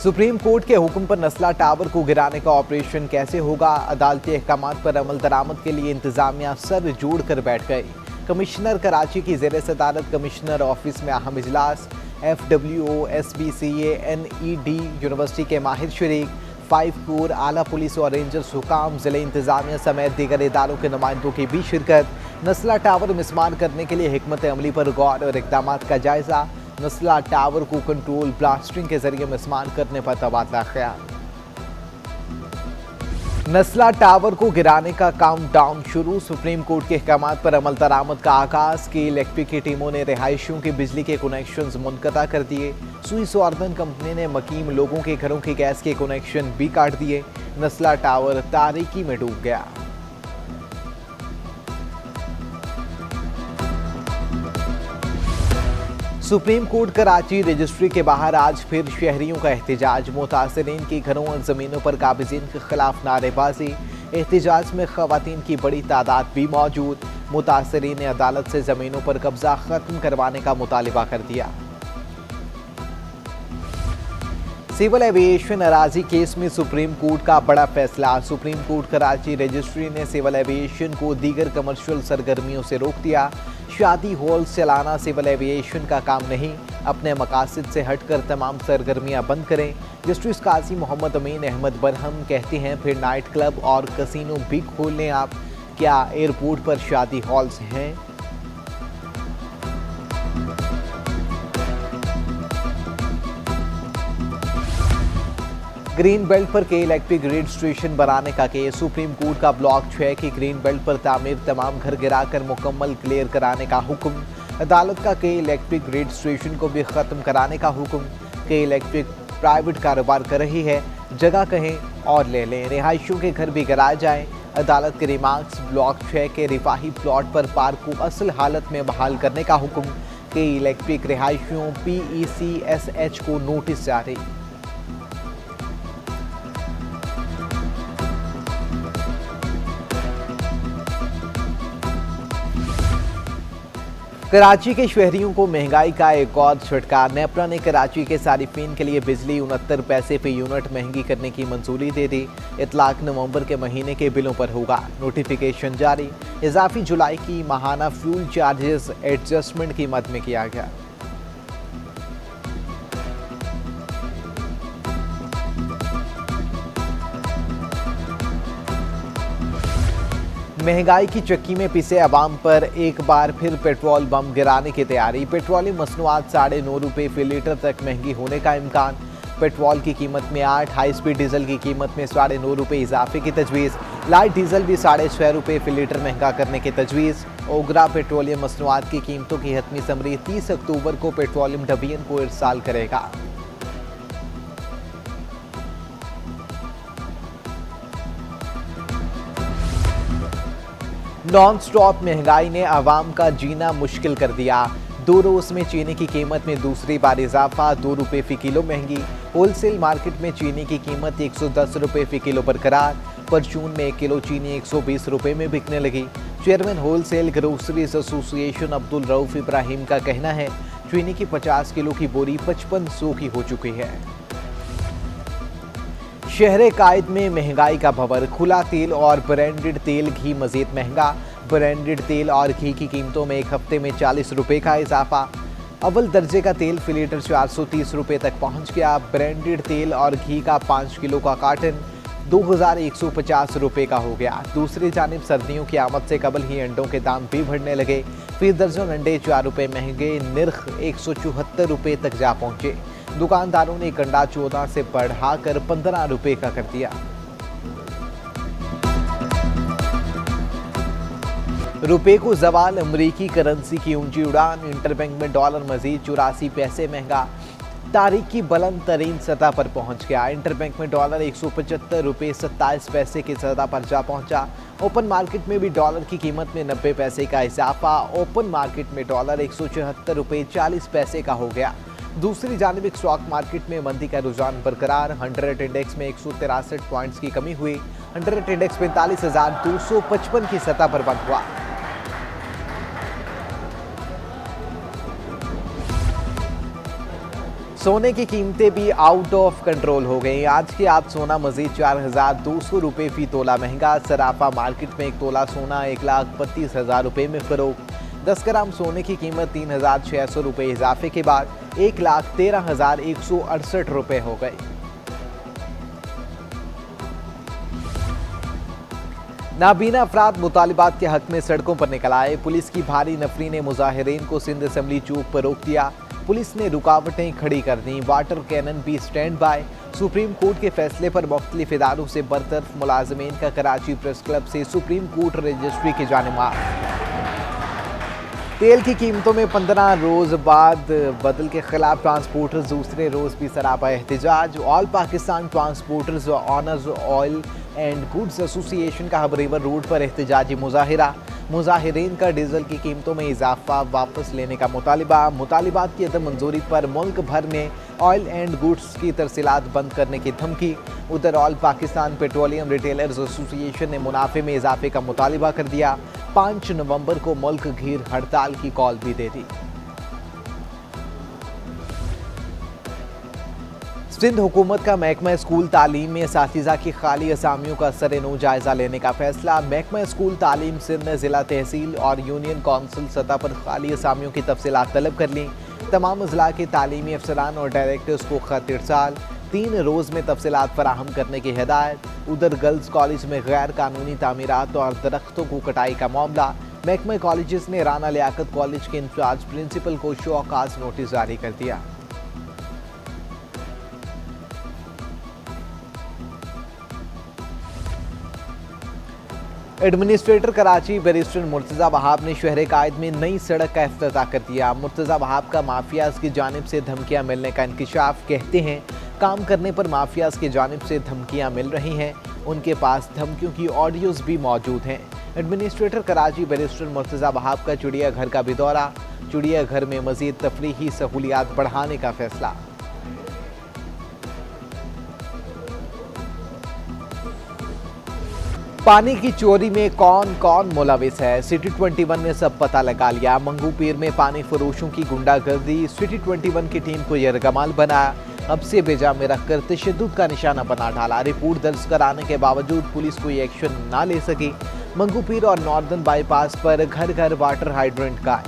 Supreme court के हुक्म पर नस्ला टावर को गिराने का ऑपरेशन कैसे होगा? अदालती अहकाम पर अमल दरामद के लिए इंतजामिया सर जोड़कर बैठ गई। कमिश्नर कराची की ज़ेर सदारत कमिश्नर ऑफिस में अहम इजलास। FWO, SBCA, NED यूनिवर्सिटी के माहिर शरीक, 5 कोर आला पुलिस और रेंजर्स हुकाम, जिले इंतजामिया समेत दीगर इदारों के नुमाइंदों की भी शिरकत। नस्ला टावर मिसमार करने के लिए हिकमत अमली पर गौर और इकदाम का जायजा। नस्ला टावर को कंट्रोल ब्लास्टिंग के जरिए मिसमार करने पर तबादला ख्याल। नस्ला टावर को गिराने का काउंटडाउन शुरू। सुप्रीम कोर्ट के अहकाम पर अमल दरामद का आगाज। की इलेक्ट्रिक की टीमों ने रिहायशियों के बिजली के कनेक्शंस मुनक़ता कर दिए। स्विस ऑर्गन कंपनी ने मकीम लोगों के घरों के गैस के कनेक्शन भी काट दिए। नस्ला टावर तारीकी में डूब गया। सुप्रीम कोर्ट कराची रजिस्ट्री के बाहर आज फिर शहरियों का एहतजाज। मुतासरीन के घरों और ज़मीनों पर काबिज़ीन के खिलाफ नारेबाजी। एहतजाज में ख़वातीन की बड़ी तादाद भी मौजूद। मुतासरीन ने अदालत से ज़मीनों पर कब्जा ख़त्म करवाने का मुतालिबा कर दिया। सिविल एविएशन अराजी केस में सुप्रीम कोर्ट का बड़ा फैसला। सुप्रीम कोर्ट कराची रजिस्ट्री ने सिविल एविएशन को दीगर कमर्शियल सरगर्मियों से रोक दिया। शादी हॉल चलाना सिविल एविएशन का काम नहीं, अपने मकासद से हटकर तमाम सरगर्मियां बंद करें। जस्टिस काजी मोहम्मद अमीन अहमद बरहम कहते हैं फिर नाइट क्लब और कसिनो भी खोल लें आप। क्या एयरपोर्ट पर शादी हॉल्स हैं? ग्रीन बेल्ट पर के इलेक्ट्रिक ग्रिड स्टेशन बनाने का केस। सुप्रीम कोर्ट का ब्लॉक 6 की ग्रीन बेल्ट पर तामीर तमाम घर गिराकर मुकम्मल क्लियर कराने का हुक्म। अदालत का के इलेक्ट्रिक ग्रिड स्टेशन को भी ख़त्म कराने का हुक्म। के इलेक्ट्रिक प्राइवेट कारोबार कर रही है, जगह कहें और ले लें। रिहायशियों के घर भी गिराए जाएं। अदालत के रिमार्क्स। ब्लॉक 6 के रिफाही प्लॉट पर पार्क को असल हालत में बहाल करने का हुक्म। के इलेक्ट्रिक रिहायशियों PECSH को नोटिस जारी। कराची के शहरियों को महंगाई का एक और झटका। नेपरा ने कराची के सारिफिन के लिए बिजली 69 पैसे पे यूनिट महंगी करने की मंजूरी दे दी। इतलाक नवंबर के महीने के बिलों पर होगा। नोटिफिकेशन जारी। इजाफी जुलाई की माहाना फ्यूल चार्जेस एडजस्टमेंट की मद में किया गया। महंगाई की चक्की में पिसे अवाम पर एक बार फिर पेट्रोल बम गिराने की तैयारी। पेट्रोलियम मसनूआत 9.5 रुपये फी लीटर तक महंगी होने का इम्कान। पेट्रोल की कीमत में 8, हाई स्पीड डीजल की कीमत में 9.5 रुपये इजाफे की तजवीज़। लाइट डीजल भी 6.5 रुपये फी लीटर महंगा करने की तजवीज़। ओगरा पेट्रोलियम मसनूआत की कीमतों की हतमी समरी 30 अक्टूबर को पेट्रोलियम डिवीजन को इरसाल करेगा। नॉन स्टॉप महंगाई ने आवाम का जीना मुश्किल कर दिया। 2 रोज़ में चीनी की कीमत में दूसरी बार इजाफा। 2 रुपये फी किलो महंगी। होलसेल मार्केट में चीनी की कीमत 110 रुपये फी किलो बरकरार। परचून में 1 किलो चीनी 120 रुपये में बिकने लगी। Chairman wholesale groceries association Abdul Rauf Ibrahim का कहना है चीनी की 50 किलो की बोरी 5500 की हो चुकी है। शहर कायद में महंगाई का भंवर। खुला तेल और ब्रांडेड तेल घी मजीद महंगा। ब्रांडेड तेल और घी की कीमतों में एक हफ्ते में 40 रुपये का इजाफा। अव्वल दर्जे का तेल फी लीटर 430 रुपये तक पहुंच गया। ब्रांडेड तेल और घी का 5 किलो का कार्टन 2150 रुपये का हो गया। दूसरी जानिब सर्दियों की आमद से कबल ही अंडों के दाम भी बढ़ने लगे। फी दर्जन अंडे 4 रुपये महंगे। निर्ख 174 रुपये तक जा पहुंचे। दुकानदारों ने एक अंडा 14 से बढ़ाकर 15 रुपये का कर दिया। रुपए को जवाल। अमरीकी करेंसी की ऊंची उड़ान। इंटरबैंक में डॉलर मजीद 84 पैसे महंगा। तारीख की बुलंद तरीन सतह पर पहुंच गया। इंटरबैंक में डॉलर 175 रुपये 27 पैसे की सतह पर जा पहुंचा। ओपन मार्केट में भी डॉलर की कीमत में 90 पैसे का इजाफा। ओपन मार्केट में डॉलर 174 रुपये 40 पैसे का हो गया। दूसरी जानिब स्टॉक मार्केट में मंदी का रुझान बरकरार। 100 इंडेक्स में 163 पॉइंट्स की कमी हुई। 100 इंडेक्स 45,255 की सतह पर बंद हुआ। सोने की कीमतें भी आउट ऑफ कंट्रोल हो गई। आज के आज सोना मजीद 4,200 रुपये फी तोला महंगा। सराफा मार्केट में एक तोला सोना 1,32,000 रुपये में फरोख्त। 10 ग्राम सोने की कीमत 3,600 रुपये इजाफे के बाद 1,13,168 रुपये हो गई। नाबीना अफराद मुतालिबात के हक में सड़कों पर निकल आए। पुलिस की भारी नफरी ने मुजाहिरीन को सिंध असेंबली चौक पर रोक दिया। पुलिस ने रुकावटें खड़ी कर दी। वाटर कैनन भी स्टैंड बाय। सुप्रीम कोर्ट के फैसले पर मुख्तलिफ इदारों से बरतरफ मुलाजमीन का कराची प्रेस क्लब से सुप्रीम कोर्ट रजिस्ट्री की जानिब। तेल की कीमतों में 15 रोज बाद बदल के खिलाफ ट्रांसपोर्टर्स दूसरे रोज भी सरापा एहतजाज। All Pakistan transporters honours oil and goods association का हब रिवर रोड पर एहतजाजी मुजाहिरा। मुजाहिरीन का डीजल की कीमतों में इजाफा वापस लेने का मुतालिबा। मुतालिबात की अदम मंजूरी पर मुल्क भर में ऑयल एंड गुड्स की तरसीलात बंद करने की धमकी। उधर all Pakistan petroleum retailers association ने मुनाफे में इजाफे का मुतालिबा कर दिया। 5 नवंबर को मुल्क घीर हड़ताल की कॉल भी दे दी। सिंध हुकूमत का महकमा स्कूल तालीम में असातिज़ा की खाली असामियों का सर-ए-नौ जायजा लेने का फैसला। महकमा स्कूल तालीम सिंध ने जिला तहसील और यूनियन कौंसिल सतह पर खाली असामियों की तफसीलात तलब कर ली। तमाम अजला के तालीमी अफसरान और डायरेक्टर्स को खत इरसाल। 3 रोज में तफसीलात फराहम करने की हिदायत। उधर गर्ल्स कॉलेज में गैर कानूनी तामीरात और दरख्तों को कटाई का मामला। महकमा कॉलेजेस ने राना लियाकत कॉलेज के इंचार्ज प्रिंसिपल को शो ऑकाज नोटिस जारी कर दिया। एडमिनिस्ट्रेटर कराची बैरिस्टर मुर्तज़ा वहाब ने शहर कायद में नई सड़क का इफ्तिताह कर दिया। मुर्तज़ा वहाब का माफियाज की जानिब से धमकियां मिलने का इंकिशाफ। कहते हैं काम करने पर माफियाज की जानिब से धमकियां मिल रही हैं। उनके पास धमकियों की ऑडियोज भी मौजूद हैं। एडमिनिस्ट्रेटर कराची बैरिस्टर मुर्तज़ा वहाब का चिड़ियाघर का भी दौरा। चिड़ियाघर में मजीद तफरीही सहूलियात बढ़ाने का फैसला। पानी की चोरी में कौन कौन मुलविस है, सिटी 21 ने सब पता लगा लिया। मंगू पीर में पानी फरोशों की गुंडागर्दी। सिटी 21 की टीम को यरगमाल बनाया। अब से बेजा में रखकर तशद्दुद का निशाना बना डाला। रिपोर्ट दर्ज कराने के बावजूद पुलिस कोई एक्शन ना ले सकी। मंगू पीर और नॉर्दर्न बाईपास पर घर घर वाटर हाइड्रेंट का।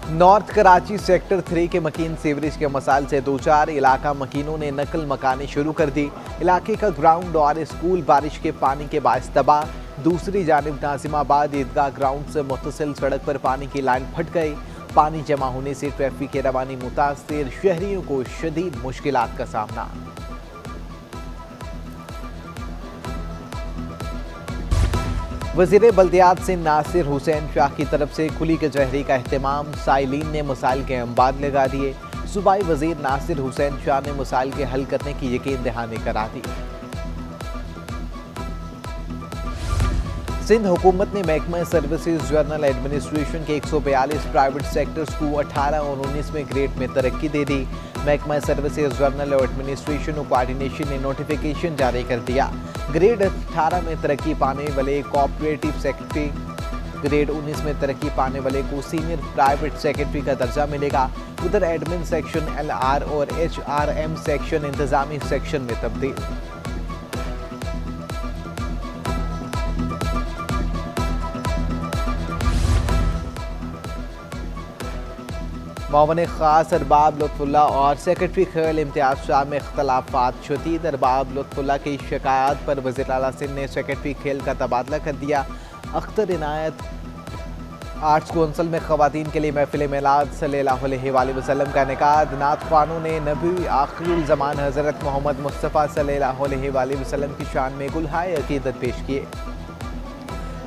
नॉर्थ कराची सेक्टर 3 के मकीन सीवरेज के मसाइल से दो चार इलाका मकीनों ने नकल मकानी शुरू कर दी। इलाके का ग्राउंड और स्कूल बारिश के पानी के बायस तबाह। दूसरी जानिब नाजिमाबाद ईदगाह ग्राउंड से मुत्तसिल सड़क पर पानी की लाइन फट गई। पानी जमा होने से ट्रैफिक की रवानी मुतासिर। शहरियों को शदीद मुश्किलात का सामना। वज़ीर बल्दियात से नासिर हुसैन शाह की तरफ से खुली कचहरी का अहतमाम। साइलिन ने मसाइल के अंबाद लगा दिए। सूबाई वज़ीर नासिर हुसैन शाह ने मसाइल के हल करने की यकीन दहानी करा दी। सिंध हुकूमत ने महकमा सर्विसेज जर्नल एडमिनिस्ट्रेशन के 142 प्राइवेट सेक्टर्स को 18 और 19 में ग्रेड में तरक्की दे दी। महकमा सर्विसेज जर्नल और एडमिनिस्ट्रेशन और कोऑर्डिनेशन ने नोटिफिकेशन जारी कर दिया। ग्रेड 18 में तरक्की पाने वाले कोऑपरेटिव सेक्रेटरी, ग्रेड 19 में तरक्की पाने वाले को सीनियर प्राइवेट सेक्रेटरी का दर्जा मिलेगा। उधर एडमिन सेक्शन LR और HRM सेक्शन इंतजामी सेक्शन में तब्दील। मावन खास अरबाब लुत्फुल्ला और सेक्रेटरी खेल इम्तियाज शाह में इख्तलाफात शदीद। अरबाब लुत्फुल्ला की शिकायत पर वज़ीर आला सिंध ने सेक्रेटरी खेल का तबादला कर दिया। अख्तर इनायत आर्ट्स कौंसिल में ख़वातीन के लिए महफिल मिलाद सल्लल्लाहु अलैहि वसल्लम का इनेकाद। नात ख़वानों ने नबी आखिरुल ज़मान हज़रत मोहम्मद मुस्तफ़ा सल्लल्लाहु अलैहि वसल्लम की शान में गुलहाए अक़ीदत पेश किए।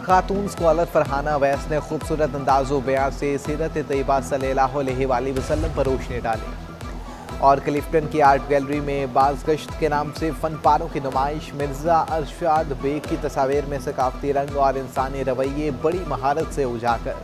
खातून स्कॉलर फरहाना अवैस ने खूबसूरत अंदाज़ो बयान से सीरत तैयबा सल्लल्लाहु अलैहि वसल्लम पर रोशनी डाली। और क्लिफ्टन की आर्ट गैलरी में बाज़गश्त के नाम से फ़न पारों की नुमाइश। मिर्ज़ा अरशाद बेग की तस्वीर में सकाफ़ती रंग और इंसानी रवैये बड़ी महारत से उजागर।